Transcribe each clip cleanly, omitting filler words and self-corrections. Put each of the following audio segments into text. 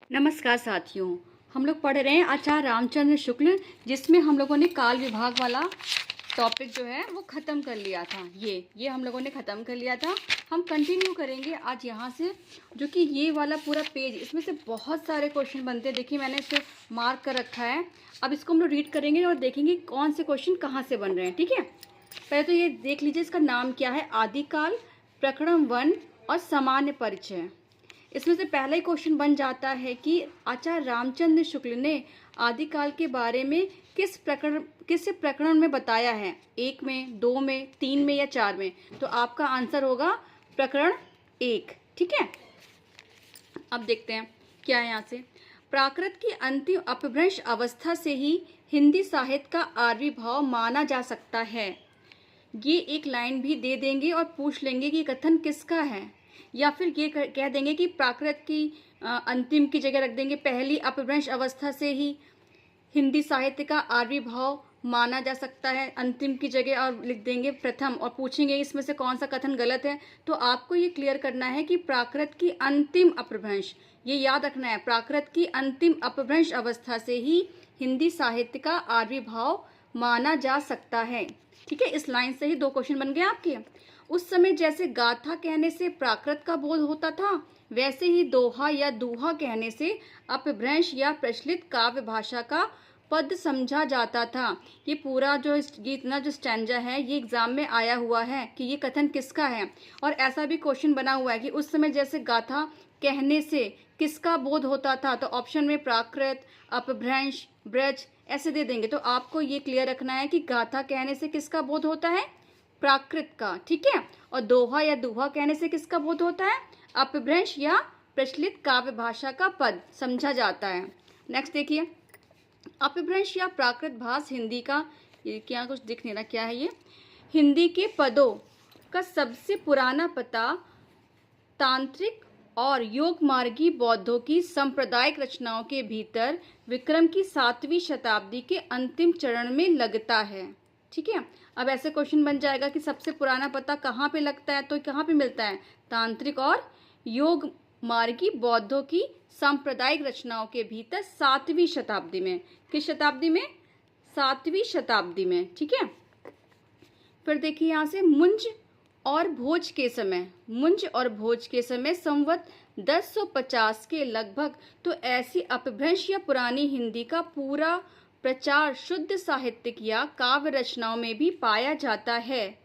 नमस्कार साथियों। हम लोग पढ़ रहे हैं आचार्य रामचंद्र शुक्ल, जिसमें हम लोगों ने काल विभाग वाला टॉपिक जो है वो ख़त्म कर लिया था। ये हम लोगों ने ख़त्म कर लिया था। हम कंटिन्यू करेंगे आज यहाँ से, जो कि ये वाला पूरा पेज, इसमें से बहुत सारे क्वेश्चन बनते हैं। देखिए मैंने इसे मार्क कर रखा है। अब इसको हम लोग रीड करेंगे और देखेंगे कौन से क्वेश्चन कहाँ से बन रहे हैं। ठीक है, पहले तो ये देख लीजिए, इसका नाम क्या है, आदिकाल, प्रकरण 1 और सामान्य परिचय। इसमें से पहला ही क्वेश्चन बन जाता है कि आचार्य रामचंद्र शुक्ल ने आदिकाल के बारे में किस प्रकरण में बताया है, 1 में, 2 में, 3 में या 4 में। तो आपका आंसर होगा प्रकरण 1। ठीक है, अब देखते हैं क्या है यहाँ से। प्राकृत की अंतिम अपभ्रंश अवस्था से ही हिंदी साहित्य का आविर्भाव माना जा सकता है। ये एक लाइन भी दे देंगे और पूछ लेंगे कि कथन किसका है, या फिर ये कह देंगे कि प्राकृत की अंतिम की जगह रख देंगे पहली अपभ्रंश अवस्था से ही हिंदी साहित्य का आविर्भाव माना जा सकता है, अंतिम की जगह और लिख देंगे प्रथम, और पूछेंगे इसमें से कौन सा कथन गलत है। तो आपको ये क्लियर करना है कि प्राकृत की अंतिम अपभ्रंश, ये याद रखना है, प्राकृत की अंतिम अपभ्रंश अवस्था से ही हिंदी साहित्य का आविर्भाव माना जा सकता है। ठीक है, इस लाइन से ही 2 क्वेश्चन बन गए आपके। उस समय जैसे गाथा कहने से प्राकृत का बोध होता था, वैसे ही दोहा या दूहा कहने से अपभ्रंश या प्रचलित काव्य भाषा का पद समझा जाता था। ये पूरा जो इतना जो स्टैंजा है, ये एग्जाम में आया हुआ है कि ये कथन किसका है। और ऐसा भी क्वेश्चन बना हुआ है कि उस समय जैसे गाथा कहने से किसका बोध होता था, तो ऑप्शन में प्राकृत, अपभ्रंश, ब्रज ऐसे दे देंगे। तो आपको ये क्लियर रखना है कि गाथा कहने से किसका बोध होता है, प्राकृत का। ठीक है, और दोहा या दूहा कहने से किसका बोध होता है, अपभ्रंश या प्रचलित काव्य भाषा का पद समझा जाता है। नेक्स्ट देखिए, अपभ्रंश या प्राकृत भाष हिंदी का, ये क्या कुछ दिख नहीं रहा, क्या है ये, हिंदी के पदों का सबसे पुराना पता तांत्रिक और योग मार्गी बौद्धों की सांप्रदायिक रचनाओं के भीतर विक्रम की 7वीं शताब्दी के अंतिम चरण में लगता है। ठीक है, अब ऐसे क्वेश्चन बन जाएगा कि सबसे पुराना पता कहाँ पे लगता है, तो कहाँ पे मिलता है, तांत्रिक और योग मार्गी बौद्धों की सांप्रदायिक रचनाओं के भीतर 7वीं शताब्दी में। किस शताब्दी में, 7वीं शताब्दी में। ठीक है, फिर देखिए यहाँ से, मुंज और भोज के समय संवत 1050 के लगभग तो ऐसी अपभ्रंश या पुरानी हिंदी का पूरा प्रचार शुद्ध साहित्यिक या काव्य रचनाओं में भी पाया जाता है।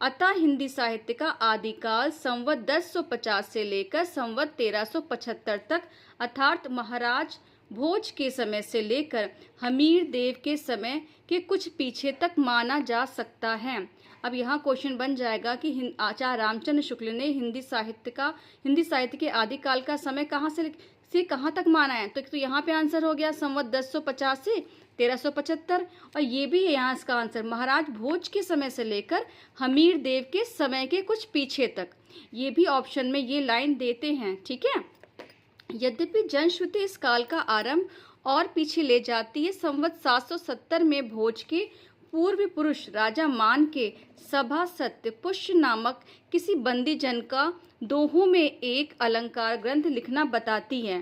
अतः हिंदी साहित्य का आदिकाल संवत 1050 से लेकर संवत 1375 तक, अर्थात महाराज भोज के समय से लेकर हमीर देव के समय के कुछ पीछे तक माना जा सकता है। अब यहाँ क्वेश्चन बन जाएगा कि आचार्य रामचंद्र शुक्ल ने हिंदी साहित्य के आदिकाल का समय कहाँ से कहाँ तक माना है। तो यहाँ पे आंसर हो गया संवत 1050 से 1375, और ये भी है यहाँ इसका आंसर, महाराज भोज के समय से लेकर हमीर देव के समय के कुछ पीछे तक। ये भी ऑप्शन में ये लाइन देते हैं। ठीक है, यद्यपि जनश्रुति इस काल का आरंभ और पीछे ले जाती है। संवत 770 में भोज के पूर्व पुरुष राजा मान के सभा सत्य पुष्य नामक किसी बंदी जन का दोहों में एक अलंकार ग्रंथ लिखना बताती है,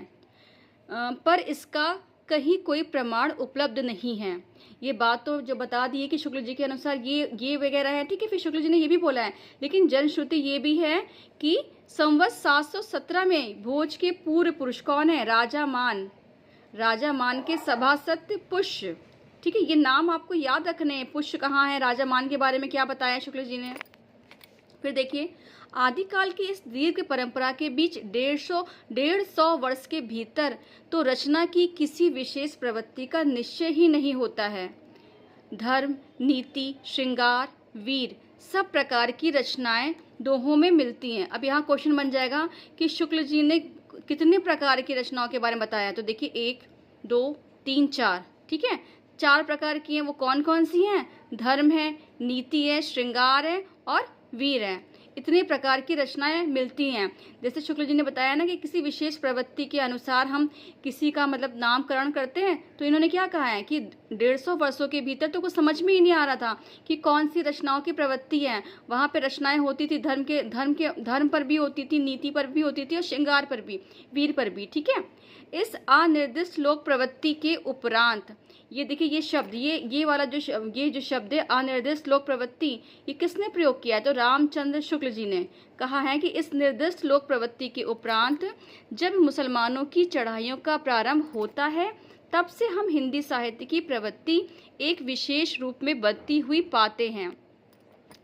पर इसका कहीं कोई प्रमाण उपलब्ध नहीं है। ये बात तो जो बता दी है कि शुक्ल जी के अनुसार ये वगैरह है। ठीक है, फिर शुक्ल जी ने ये भी बोला है, लेकिन जनश्रुति ये भी है कि संवत 717 में भोज के पूर्व पुरुष कौन है, राजा मान के सभासद पुष्य। ठीक है, ये नाम आपको याद रखने हैं। पुष्य कहाँ है, राजा मान के बारे में क्या बताया शुक्ल जी ने। फिर देखिए, आदिकाल की इस दीर्घ परंपरा के बीच 150 वर्ष के भीतर तो रचना की किसी विशेष प्रवृत्ति का निश्चय ही नहीं होता है। धर्म, नीति, श्रृंगार, वीर सब प्रकार की रचनाएं दोहों में मिलती हैं। अब यहाँ क्वेश्चन बन जाएगा कि शुक्ल जी ने कितने प्रकार की रचनाओं के बारे में बताया। तो देखिए 1, 2, 3, 4। ठीक है, 4 प्रकार की हैं। वो कौन कौन सी हैं, धर्म है, नीति है, श्रृंगार है और वीर है। इतने प्रकार की रचनाएं मिलती हैं। जैसे शुक्ल जी ने बताया ना कि किसी विशेष प्रवृत्ति के अनुसार हम किसी का मतलब नामकरण करते हैं, तो इन्होंने क्या कहा है कि 150 वर्षों के भीतर तो कुछ समझ में ही नहीं आ रहा था कि कौन सी रचनाओं की प्रवृत्ति है। वहाँ पे रचनाएं होती थी धर्म पर भी होती थी, नीति पर भी होती थी और श्रृंगार पर भी, वीर पर भी। ठीक है, इस अनिर्दिष्ट लोक प्रवृत्ति के उपरांत, ये देखिए ये शब्द, ये वाला ये जो शब्द है अनिर्दिष्ट लोक प्रवृत्ति, ये किसने प्रयोग किया है? तो रामचंद्र शुक्ल जी ने कहा है कि इस निर्दिष्ट लोक प्रवृत्ति के उपरांत जब मुसलमानों की चढ़ाइयों का प्रारंभ होता है, तब से हम हिंदी साहित्य की प्रवृत्ति एक विशेष रूप में बढ़ती हुई पाते हैं।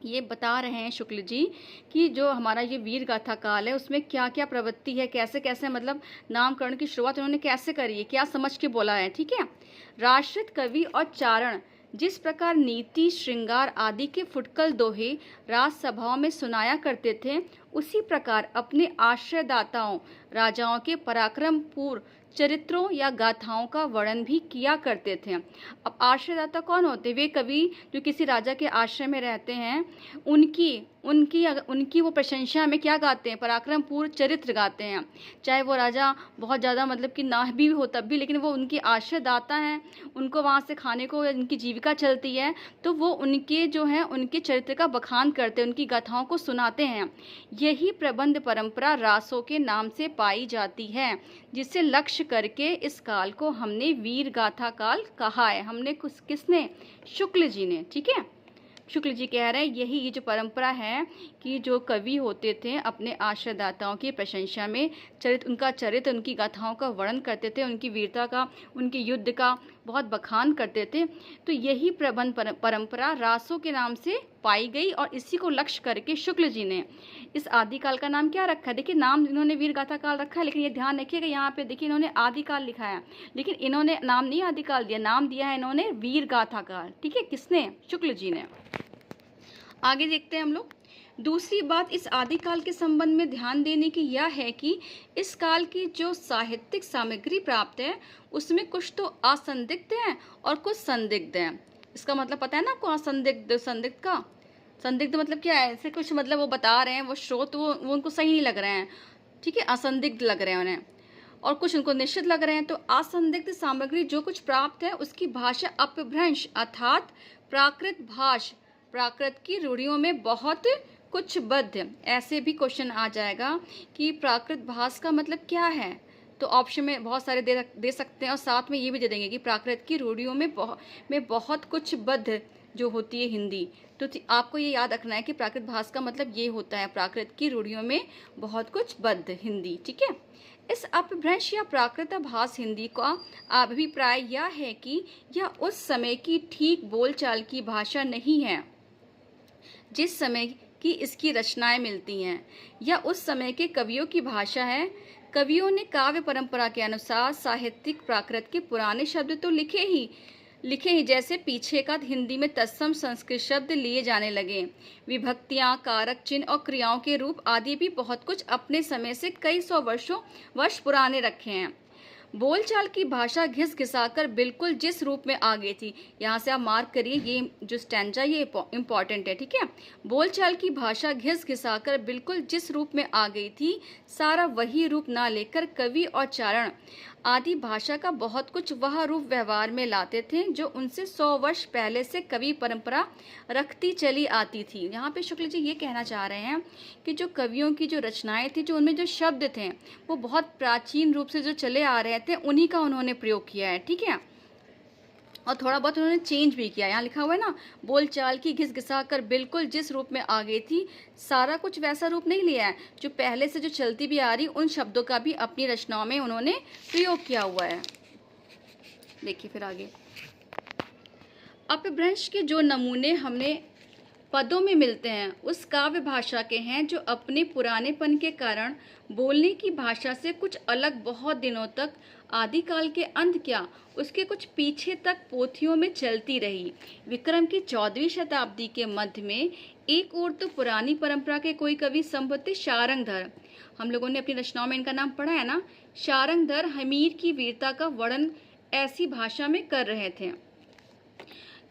ये बता रहे हैं शुक्ल जी कि जो हमारा ये वीर गाथा काल है उसमें क्या क्या प्रवृत्ति है, कैसे कैसे मतलब नामकरण की शुरुआत उन्होंने कैसे करी है, क्या समझ के बोला है। ठीक है। राष्ट्रित कवि और चारण जिस प्रकार नीति, श्रृंगार आदि के फुटकल दोहे राजसभाओं में सुनाया करते थे, उसी प्रकार अपने आश्रयदाताओं राजाओं के पराक्रमपूर्ण चरित्रों या गाथाओं का वर्णन भी किया करते थे। अब आश्रयदाता कौन होते हैं? वे कवि जो किसी राजा के आश्रय में रहते हैं, उनकी वो प्रशंसा में क्या गाते हैं? पराक्रमपूर्ण चरित्र गाते हैं। चाहे वो राजा बहुत ज़्यादा मतलब कि ना भी हो तब भी, लेकिन वो उनके आश्रयदाता हैं, उनको वहाँ से खाने को उनकी जीविका चलती है, तो वो उनके जो हैं उनके चरित्र का बखान करते हैं, उनकी गाथाओं को सुनाते हैं। यही प्रबंध परंपरा रासों के नाम से पाई जाती है, जिसे लक्ष्य करके इस काल को हमने वीर गाथा काल कहा है। हमने किसने? शुक्ल जी ने। ठीक है। शुक्ल जी कह रहे हैं यही ये जो परंपरा है कि जो कवि होते थे अपने आश्रयदाताओं की प्रशंसा में उनका चरित्र, उनकी गाथाओं का वर्णन करते थे, उनकी वीरता का, उनके युद्ध का बहुत बखान करते थे। तो यही प्रबंध परंपरा रासों के नाम से पाई गई और इसी को लक्ष्य करके शुक्ल जी ने इस आदिकाल का नाम क्या रखा है? देखिए नाम इन्होंने वीर गाथा काल रखा है, लेकिन ये ध्यान रखिएगा यहाँ पे देखिए इन्होंने आदिकाल लिखा है, लेकिन इन्होंने नाम नहीं आदिकाल दिया, नाम दिया है इन्होंने वीर गाथा काल। ठीक है। किसने? शुक्ल जी ने। आगे देखते हैं हम लोग। दूसरी बात इस आदिकाल के संबंध में ध्यान देने की यह है कि इस काल की जो साहित्यिक सामग्री प्राप्त है उसमें कुछ तो असंदिग्ध है और कुछ संदिग्ध है। इसका मतलब पता है ना आपको? असंदिग्ध, संदिग्ध का संदिग्ध मतलब क्या है? ऐसे कुछ मतलब वो बता रहे हैं, वो स्रोत वो उनको सही नहीं लग रहे हैं। ठीक है। असंदिग्ध लग रहे हैं उन्हें, और कुछ उनको निश्चित लग रहे हैं। तो असंदिग्ध सामग्री जो कुछ प्राप्त है उसकी भाषा अपभ्रंश अर्थात प्राकृत की रूढ़ियों में बहुत कुछ बद्ध। ऐसे भी क्वेश्चन आ जाएगा कि प्राकृत भाष का मतलब क्या है, तो ऑप्शन में बहुत सारे दे सकते हैं और साथ में ये भी दे देंगे कि प्राकृत की रूढ़ियों में बहुत कुछ बद्ध जो होती है हिंदी। तो आपको ये याद रखना है कि प्राकृत भाष का मतलब ये होता है प्राकृत की रूढ़ियों में बहुत कुछ बद्ध हिंदी। ठीक है। इस अपभ्रंश या प्राकृत भाष हिंदी का अभिप्राय यह है कि यह उस समय की ठीक बोलचाल की भाषा नहीं है जिस समय की इसकी रचनाएं मिलती हैं, या उस समय के कवियों की भाषा है। कवियों ने काव्य परंपरा के अनुसार साहित्यिक प्राकृत के पुराने शब्द तो लिखे ही, जैसे पीछे का हिंदी में तत्सम संस्कृत शब्द लिए जाने लगे। विभक्तियां, कारक चिन्ह और क्रियाओं के रूप आदि भी बहुत कुछ अपने समय से कई सौ वर्ष पुराने रखे हैं। बोलचाल की भाषा घिस घिसाकर बिल्कुल जिस रूप में आ गई थी, यहाँ से आप मार्क करिए, ये जो स्टैंजा ये इम्पॉर्टेंट है। ठीक है। बोलचाल की भाषा घिस घिसाकर बिल्कुल जिस रूप में आ गई थी, सारा वही रूप ना लेकर कवि और चारण आदि भाषा का बहुत कुछ वह रूप व्यवहार में लाते थे जो उनसे 100 वर्ष पहले से कवि परंपरा रखती चली आती थी। यहाँ पे शुक्ल जी ये कहना चाह रहे हैं कि जो कवियों की जो रचनाएं थी, जो उनमें जो शब्द थे वो बहुत प्राचीन रूप से जो चले आ रहे थे उन्हीं का उन्होंने प्रयोग किया है। ठीक है। और थोड़ा बहुत उन्होंने चेंज भी किया। यहाँ लिखा हुआ है ना, बोलचाल की घिस घिसा कर बिल्कुल जिस रूप में आ गई थी, सारा कुछ वैसा रूप नहीं लिया है, जो पहले से जो चलती भी आ रही उन शब्दों का भी अपनी रचनाओं में उन्होंने प्रयोग किया हुआ है। देखिए फिर आगे, अपभ्रंश के जो नमूने हमने पदों में मिलते हैं उस काव्य भाषा के हैं जो अपने पुरानेपन के कारण बोलने की भाषा से कुछ अलग बहुत दिनों तक, आदिकाल के अंत क्या उसके कुछ पीछे तक पोथियों में चलती रही। विक्रम की 14वीं शताब्दी के मध्य में एक ओर तो पुरानी परंपरा के कोई कवि संभवतः शारंगधर, हम लोगों ने अपनी रचनाओं में इनका नाम पढ़ा है ना, शारंगधर हमीर की वीरता का वर्णन ऐसी भाषा में कर रहे थे।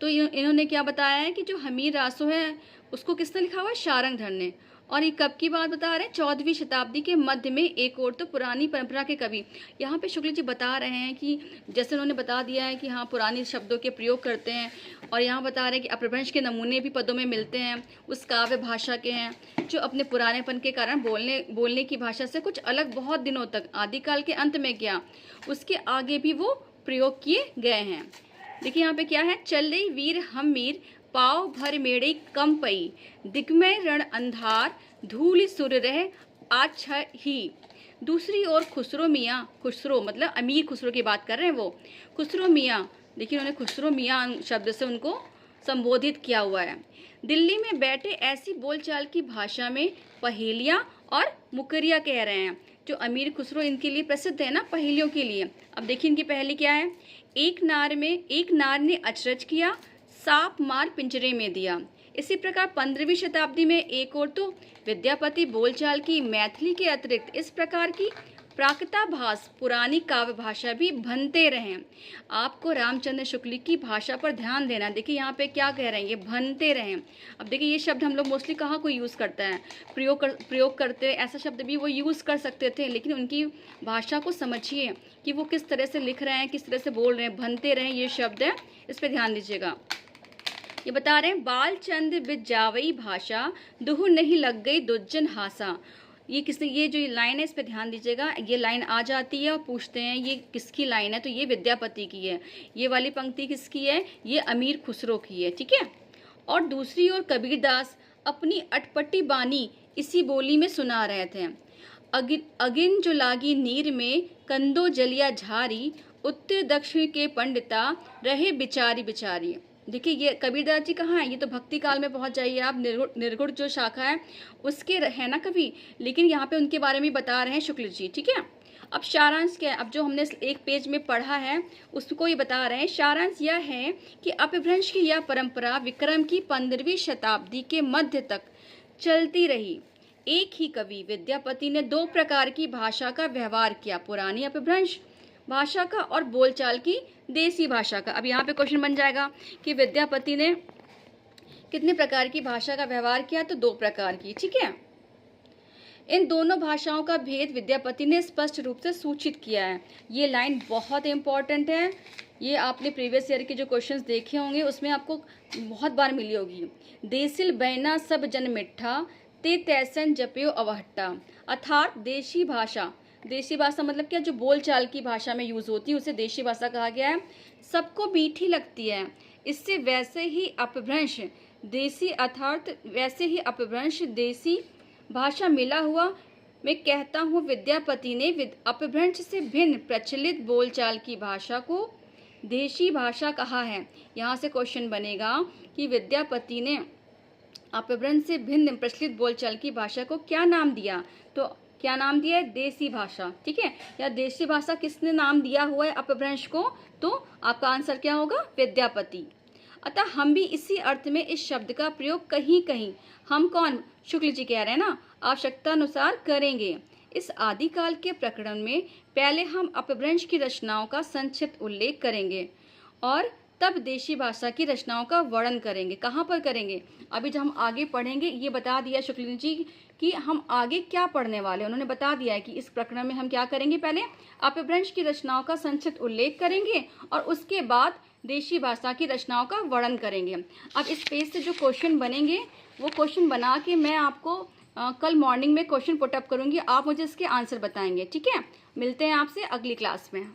तो इन्होंने क्या बताया है कि जो हमीर रासो है उसको किसने लिखा हुआ है? शारंगधर ने। और ये कब की बात बता रहे हैं? 14वीं शताब्दी के मध्य में एक और तो पुरानी परंपरा के कवि। यहाँ पे शुक्ल जी बता रहे हैं कि जैसे उन्होंने बता दिया है कि हाँ पुराने शब्दों के प्रयोग करते हैं, और यहाँ बता रहे हैं कि अपभ्रंश के नमूने भी पदों में मिलते हैं, उस काव्य भाषा के हैं जो अपने पुरानेपन के कारण बोलने की भाषा से कुछ अलग बहुत दिनों तक आदिकाल के अंत में किया, उसके आगे भी वो प्रयोग किए गए हैं। देखिए यहाँ पे क्या है? चल रही वीर हम मीर पाव भर मेड़े कम पई, दिग्मय रण अंधार धूल सुर रह आछ ही। दूसरी ओर खुसरो मियाँ, खुसरो मतलब अमीर खुसरो की बात कर रहे हैं वो, खुसरो मियाँ, देखिए उन्होंने खुसरो मियाँ शब्द से उनको संबोधित किया हुआ है। दिल्ली में बैठे ऐसी बोलचाल की भाषा में पहेलियाँ और मुकरिया कह रहे हैं। जो अमीर खुसरो इनके लिए प्रसिद्ध है ना पहेलियों के लिए। अब देखिए इनकी पहेली क्या है? एक नार ने अचरज किया, सांप मार पिंजरे में दिया। इसी प्रकार 15वीं शताब्दी में एक और तो विद्यापति बोलचाल की मैथिली के अतिरिक्त इस प्रकार की प्राकृताभास पुरानी काव्य भाषा भी भनते रहे। आपको रामचंद्र शुक्ल की भाषा पर ध्यान देना। देखिए यहाँ पे क्या कह रहे हैं? ये भनते रहे। अब देखिए ये शब्द हम लोग मोस्टली कहाँ कोई यूज़ करता है? प्रयोग करते, ऐसा शब्द भी वो यूज़ कर सकते थे, लेकिन उनकी भाषा को समझिए कि वो किस तरह से लिख रहे हैं, किस तरह से बोल रहे हैं। भनते रहे ये शब्द है, इस पर ध्यान दीजिएगा। ये बता रहे हैं बालचंद बिजावई भाषा दुहु नहीं लग गई दुज्जन हासा। ये किसने, ये जो लाइन है इस पे ध्यान दीजिएगा। ये लाइन आ जाती है और पूछते हैं ये किसकी लाइन है, तो ये विद्यापति की है। ये वाली पंक्ति किसकी है? ये अमीर खुसरो की है, ठीक है। और दूसरी ओर कबीरदास अपनी अटपटी बानी इसी बोली में सुना रहे थे। अगिन जो लागी नीर में कंदो जलिया झारी, उत्तर दक्षिण के पंडिता रहे बिचारी बिचारी। देखिए ये कबीरदास जी कहाँ है? ये तो भक्ति काल में पहुंच जाइए आप। निर्गुण जो शाखा है उसके है ना कवि, लेकिन यहाँ पे उनके बारे में बता रहे हैं शुक्ल जी, ठीक है। अब सारांश क्या है? अब जो हमने एक पेज में पढ़ा है उसको ये बता रहे हैं। सारांश यह है कि अपभ्रंश की यह परंपरा विक्रम की 15वीं शताब्दी के मध्य तक चलती रही। एक ही कवि विद्यापति ने 2 प्रकार की भाषा का व्यवहार किया, पुरानी अपभ्रंश भाषा का और बोलचाल की देसी भाषा का। अब यहाँ पे क्वेश्चन बन जाएगा कि विद्यापति ने कितने प्रकार की भाषा का व्यवहार किया? तो 2 प्रकार की, ठीक है। इन दोनों भाषाओं का भेद विद्यापति ने स्पष्ट रूप से सूचित किया है। ये लाइन बहुत इंपॉर्टेंट है। ये आपने प्रीवियस ईयर के जो क्वेश्चंस देखे होंगे उसमें आपको बहुत बार मिली होगी। देसिल बैना सब जन मिठा ते तैसन जप्यो अवहट्टा। अर्थात देशी भाषा, देशी भाषा मतलब क्या? जो बोलचाल की भाषा में यूज होती है उसे देशी भाषा कहा गया है। सबको मीठी लगती है। इससे वैसे ही अपभ्रंश देसी, अर्थात वैसे ही अपभ्रंश देसी भाषा मिला हुआ। मैं कहता हूँ विद्यापति ने अपभ्रंश से भिन्न प्रचलित बोलचाल की भाषा को देशी भाषा कहा है। यहाँ से क्वेश्चन बनेगा कि विद्यापति ने अपभ्रंश से भिन्न प्रचलित बोलचाल की भाषा को क्या नाम दिया? तो क्या नाम दिया है? देसी भाषा, ठीक है। या देसी भाषा किसने नाम दिया हुआ है अपभ्रंश को? तो आपका आंसर क्या होगा? विद्यापति। अतः हम भी इसी अर्थ में इस शब्द का प्रयोग कहीं कहीं, हम कौन? शुक्ल जी कह रहे हैं ना, आवश्यकता अनुसार करेंगे। इस आदिकाल के प्रकरण में पहले हम अपभ्रंश की रचनाओं का संक्षिप्त उल्लेख करेंगे और तब देशी भाषा की रचनाओं का वर्णन करेंगे। कहाँ पर करेंगे? अभी जब हम आगे पढ़ेंगे, ये बता दिया शुक्ल जी कि हम आगे क्या पढ़ने वाले हैं। उन्होंने बता दिया है कि इस प्रकरण में हम क्या करेंगे, पहले अपभ्रंश की रचनाओं का संक्षिप्त उल्लेख करेंगे और उसके बाद देशी भाषा की रचनाओं का वर्णन करेंगे। अब इस पेज से जो क्वेश्चन बनेंगे वो क्वेश्चन बना के मैं आपको कल मॉर्निंग में क्वेश्चन पुटअप करूँगी। आप मुझे इसके आंसर बताएंगे, ठीक है। मिलते हैं आपसे अगली क्लास में।